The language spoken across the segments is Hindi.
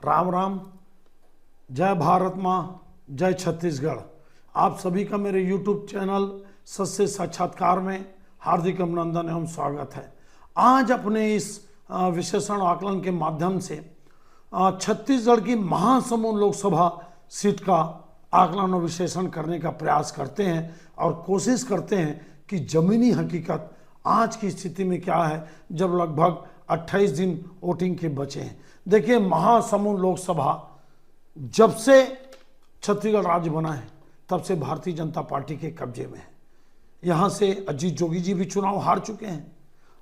राम राम, जय भारत माँ, जय छत्तीसगढ़। आप सभी का मेरे YouTube चैनल सत्य साक्षात्कार में हार्दिक अभिनंदन एवं स्वागत है। आज अपने इस विश्लेषण आकलन के माध्यम से छत्तीसगढ़ की महासमुंद लोकसभा सीट का आकलन और विश्लेषण करने का प्रयास करते हैं और कोशिश करते हैं कि जमीनी हकीकत आज की स्थिति में क्या है, जब लगभग 28 दिन वोटिंग के बचे हैं। देखिए, महासमुंद लोकसभा जब से छत्तीसगढ़ राज्य बना है तब से भारतीय जनता पार्टी के कब्जे में है। यहाँ से अजीत जोगी जी भी चुनाव हार चुके हैं।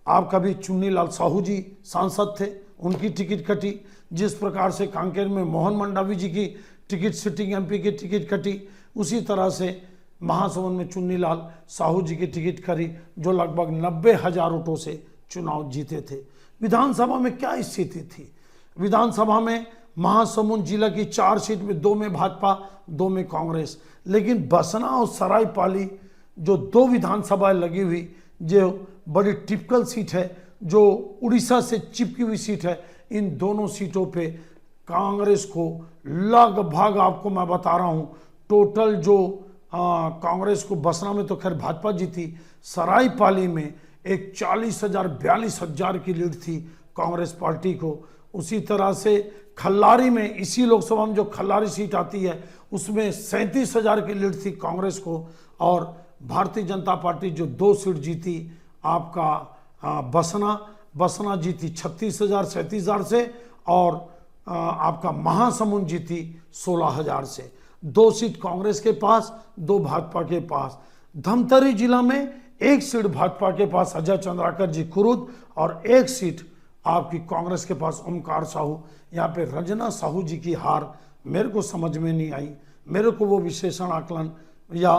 आपका भी चुन्नीलाल साहू जी सांसद थे, उनकी टिकट कटी। जिस प्रकार से कांकेर में मोहन मंडावी जी की टिकट, सिटिंग एमपी की टिकट कटी, उसी तरह से महासमुंद में चुन्नीलाल साहू जी की टिकट करी, जो लगभग 90,000 वोटों से चुनाव जीते थे। विधानसभा में क्या स्थिति थी? विधानसभा में महासमुंद जिला की 4 सीट में 2 में भाजपा, 2 में कांग्रेस, लेकिन बसना और सरायपाली जो 2 विधानसभाएं लगी हुई, जो बड़ी टिपिकल सीट है, जो उड़ीसा से चिपकी हुई सीट है, इन दोनों सीटों पे कांग्रेस को लगभग, आपको मैं बता रहा हूं, टोटल जो कांग्रेस को बसना में तो खैर भाजपा जीती, सरायपाली में एक 40,000 42,000 की लीड थी कांग्रेस पार्टी को। उसी तरह से खल्लारी में, इसी लोकसभा में जो खल्लारी सीट आती है, उसमें 37,000 की लीड थी कांग्रेस को। और भारतीय जनता पार्टी जो 2 सीट जीती, आपका बसना जीती 36,000 37,000 से, और आपका महासमुंद जीती 16,000 से। 2 सीट कांग्रेस के पास, 2 भाजपा के पास। धमतरी जिला में 1 सीट भाजपा के पास, अजय चंद्राकर जी खुरुद, और 1 सीट आपकी कांग्रेस के पास, ओमकार साहू। यहाँ पे रंजना साहू जी की हार मेरे को समझ में नहीं आई। मेरे को वो विश्लेषण आकलन, या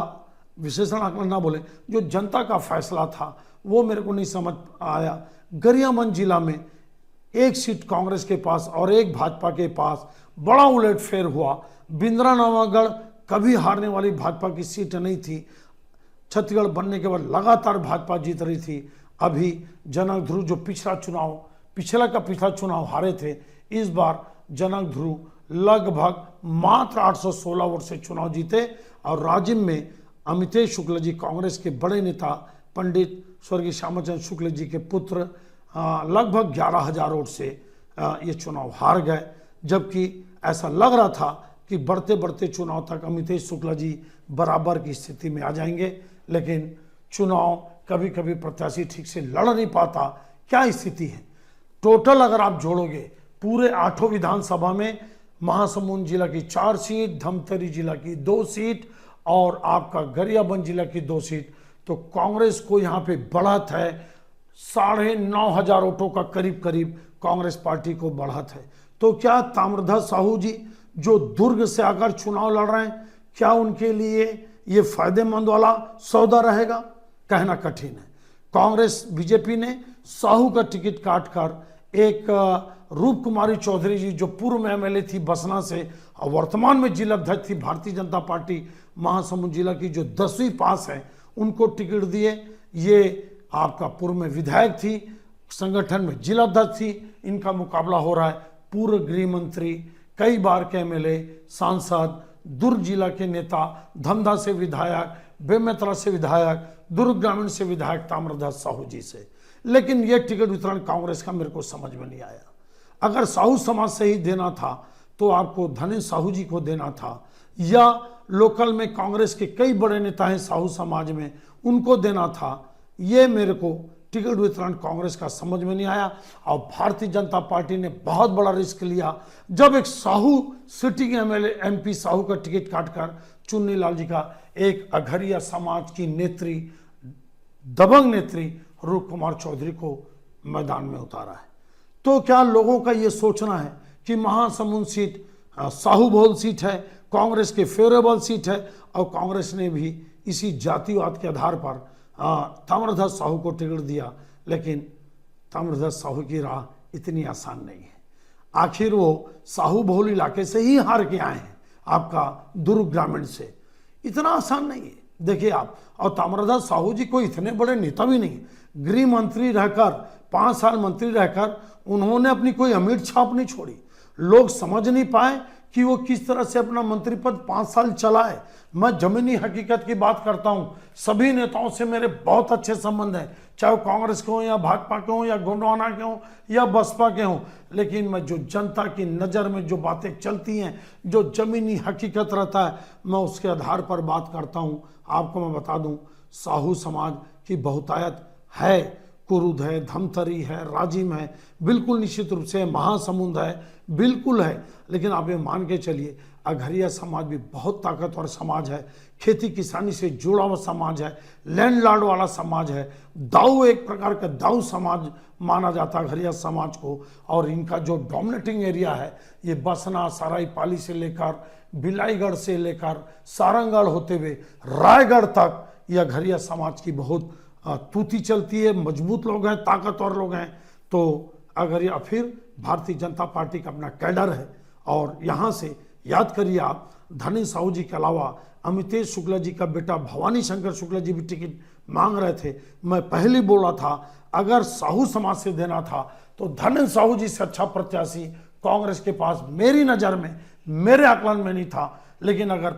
विश्लेषण आकलन ना बोले, जो जनता का फैसला था वो मेरे को नहीं समझ आया। गरियाबंद जिला में 1 सीट कांग्रेस के पास और 1 भाजपा के पास, बड़ा उलटफेर हुआ। बिंद्रा नवागढ़ कभी हारने वाली भाजपा की सीट नहीं थी। छत्तीसगढ़ बनने के बाद लगातार भाजपा जीत रही थी। अभी जनक ध्रुव जो पिछला चुनाव हारे थे, इस बार जनक ध्रुव लगभग मात्र 816 वोट से चुनाव जीते। और राजिम में अमितेश शुक्ल जी, कांग्रेस के बड़े नेता, पंडित स्वर्गीय श्यामाचंद्र शुक्ल जी के पुत्र, लगभग 11,000 वोट से ये चुनाव हार गए। जबकि ऐसा लग रहा था कि बढ़ते बढ़ते चुनाव तक अमितेश शुक्ला जी बराबर की स्थिति में आ जाएंगे, लेकिन चुनाव कभी कभी प्रत्याशी ठीक से लड़ नहीं पाता। क्या स्थिति है? टोटल अगर आप जोड़ोगे पूरे 8 विधानसभा में, महासमुंद जिला की 4 सीट, धमतरी जिला की 2 सीट, और आपका गरियाबंद जिला की 2 सीट, तो कांग्रेस को यहाँ पे बढ़त है 9,500 वोटों का, करीब करीब कांग्रेस पार्टी को बढ़त है। तो क्या ताम्रध्वज साहू जी जो दुर्ग से आकर चुनाव लड़ रहे हैं, क्या उनके लिए ये फायदेमंद वाला सौदा रहेगा? कहना कठिन है। कांग्रेस बीजेपी ने साहू का टिकट काटकर एक रूप कुमारी चौधरी जी, जो पूर्व में एमएलए थी बसना से और वर्तमान में जिला अध्यक्ष थी भारतीय जनता पार्टी महासमुंद जिला की, जो 10वीं पास है, उनको टिकट दिए। ये आपका पूर्व में विधायक थी, संगठन में जिला अध्यक्ष थी। इनका मुकाबला हो रहा है पूर्व गृह मंत्री, कई बार के एमएलए, सांसद, दुर्ग जिला के नेता, धमधा से विधायक, बेमेतरा से विधायक, दुर्ग ग्रामीण से विधायक ताम्रध्वज साहू जी से। लेकिन यह टिकट वितरण कांग्रेस का मेरे को समझ में नहीं आया। अगर साहू समाज से ही देना था तो आपको धनेश साहू जी को देना था, या लोकल में कांग्रेस के कई बड़े नेता हैं साहू समाज में, उनको देना था। ये मेरे को टिकट वितरण कांग्रेस का समझ में नहीं आया। और भारतीय जनता पार्टी ने बहुत बड़ा रिस्क लिया जब एक Sahu, sitting MLA MP Sahu का टिकट काटकर चुन्नीलाल जी का एक अघरिया समाज की नेत्री, दबंग नेत्री रूप कुमार चौधरी को मैदान में उतारा है। तो क्या लोगों का ये सोचना है कि महासमुंद सीट साहू बहुल सीट है, कांग्रेस के फेवरेबल सीट है, और कांग्रेस ने भी इसी जातिवाद के आधार पर ताम्रध्वज साहू को टिकट दिया। लेकिन ताम्रध्वज साहू की राह इतनी आसान नहीं है। आखिर वो साहू बहुल इलाके से ही हार के आए हैं, आपका दुर्ग ग्रामीण से। इतना आसान नहीं है। देखिए आप, और ताम्रध्वज साहू जी कोई इतने बड़े नेता भी नहीं, गृह मंत्री रहकर 5 साल मंत्री रहकर उन्होंने अपनी कोई अमीर छाप नहीं छोड़ी। लोग समझ नहीं पाए कि वो किस तरह से अपना मंत्री पद 5 साल चलाए। मैं जमीनी हकीकत की बात करता हूं, सभी नेताओं से मेरे बहुत अच्छे संबंध हैं, चाहे वो कांग्रेस के हों या भाजपा के हों या गोंडवाना के हों या बसपा के हों, लेकिन मैं जो जनता की नज़र में जो बातें चलती हैं, जो जमीनी हकीकत रहता है, मैं उसके आधार पर बात करता हूं। आपको मैं बता दूं, साहू समाज की बहुतायत है, कुरुद है, धमतरी है, राजिम है, बिल्कुल निश्चित रूप से महासमुंद है, बिल्कुल है। लेकिन आप ये मान के चलिए, अघरिया समाज भी बहुत ताकतवर समाज है, खेती किसानी से जुड़ा हुआ समाज है, लैंडलॉर्ड वाला समाज है, दाऊ एक प्रकार का दाऊ समाज माना जाता है अघरिया समाज को। और इनका जो डोमिनेटिंग एरिया है, ये बसना, सरायपाली से लेकर बिलाईगढ़ से लेकर सारंगगढ़ होते हुए रायगढ़ तक, यह अघरिया समाज की बहुत तूती चलती है, मजबूत लोग हैं, ताकतवर लोग हैं। तो अगर या फिर भारतीय जनता पार्टी का अपना कैडर है। और यहाँ से याद करिए आप, धनी साहू जी के अलावा अमितेश शुक्ला जी का बेटा भवानी शंकर शुक्ला जी भी टिकट मांग रहे थे। मैं पहले बोला था, अगर साहू समाज से देना था तो धनी साहू जी से अच्छा प्रत्याशी कांग्रेस के पास मेरी नज़र में, मेरे आकलन में नहीं था। लेकिन अगर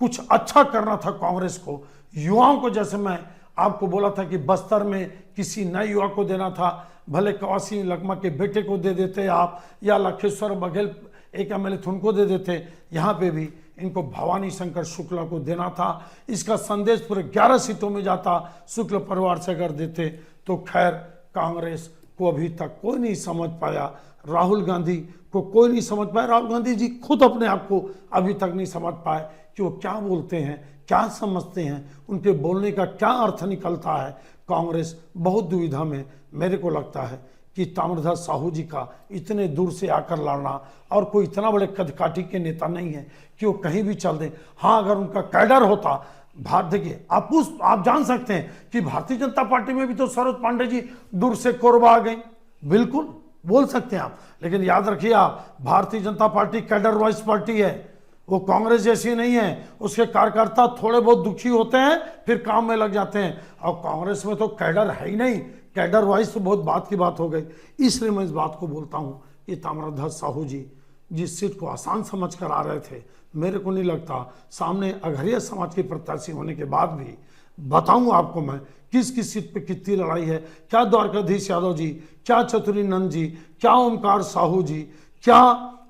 कुछ अच्छा करना था कांग्रेस को, युवाओं को, जैसे मैं आपको बोला था कि बस्तर में किसी नए युवा को देना था, भले कवासी लकमा के बेटे को दे देते आप, या लखेश्वर बघेल एक एमएलए थे उनको दे देते, यहाँ पे भी इनको भवानी शंकर शुक्ला को देना था। इसका संदेश पूरे 11 सीटों में जाता, शुक्ल परिवार से अगर देते तो। खैर, कांग्रेस को अभी तक कोई नहीं समझ पाया, राहुल गांधी को कोई नहीं समझ पाया, राहुल गांधी जी खुद अपने आप को अभी तक नहीं समझ पाए कि वो क्या बोलते हैं, क्या समझते हैं, उनके बोलने का क्या अर्थ निकलता है। कांग्रेस बहुत दुविधा में, मेरे को लगता है कि ताम्रध्वज साहू जी का इतने दूर से आकर लड़ना, और कोई इतना बड़े कदकाठी के नेता नहीं है कि वो कहीं भी चल दें। हाँ, अगर उनका कैडर होता, देखिए आप जान सकते हैं कि भारतीय जनता पार्टी में भी तो सरोज पांडे जी दूर से कोरबा आ गई, बिल्कुल बोल सकते हैं आप। लेकिन याद रखिए आप, Bharatiya Janata party cadre wise party है, वो कांग्रेस जैसी नहीं है। उसके कार्यकर्ता थोड़े बहुत दुखी होते हैं, फिर काम में लग जाते हैं। और कांग्रेस में तो कैडर है ही नहीं, कैडर वाइज तो बहुत बात की बात हो गई। इसलिए मैं इस बात को बोलता हूं कि ताम्रध्वज साहू जी जिस सीट को आसान समझ कर आ रहे थे, मेरे को नहीं लगता सामने अघरिया समाज के प्रत्याशी होने के बाद भी, बताऊं आपको मैं किस किस सीट पे कितनी लड़ाई है। क्या द्वारकाधीश यादव जी, क्या चतुरी नंद जी, क्या ओमकार साहू जी, क्या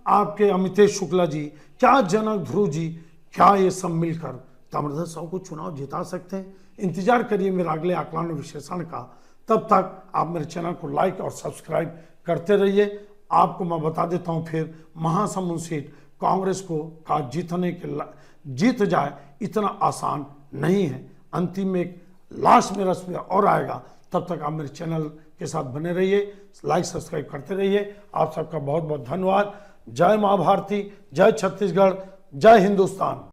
आपके अमितेश शुक्ला जी, क्या जनक ध्रुव जी, क्या ये सब मिलकर ताम्रध्वज साहू को चुनाव जिता सकते हैं। इंतजार करिए मेरा अगले आकलन विश्लेषण का। तब तक आप मेरे चैनल को लाइक और सब्सक्राइब करते रहिए। आपको मैं बता देता हूं, फिर महासमुंद सीट कांग्रेस को का जीत जाए इतना आसान नहीं है। अंतिम में एक लास्ट में रस में और आएगा। तब तक आप मेरे चैनल के साथ बने रहिए, लाइक सब्सक्राइब करते रहिए। आप सबका बहुत बहुत धन्यवाद। जय माँ भारती, जय छत्तीसगढ़, जय हिंदुस्तान।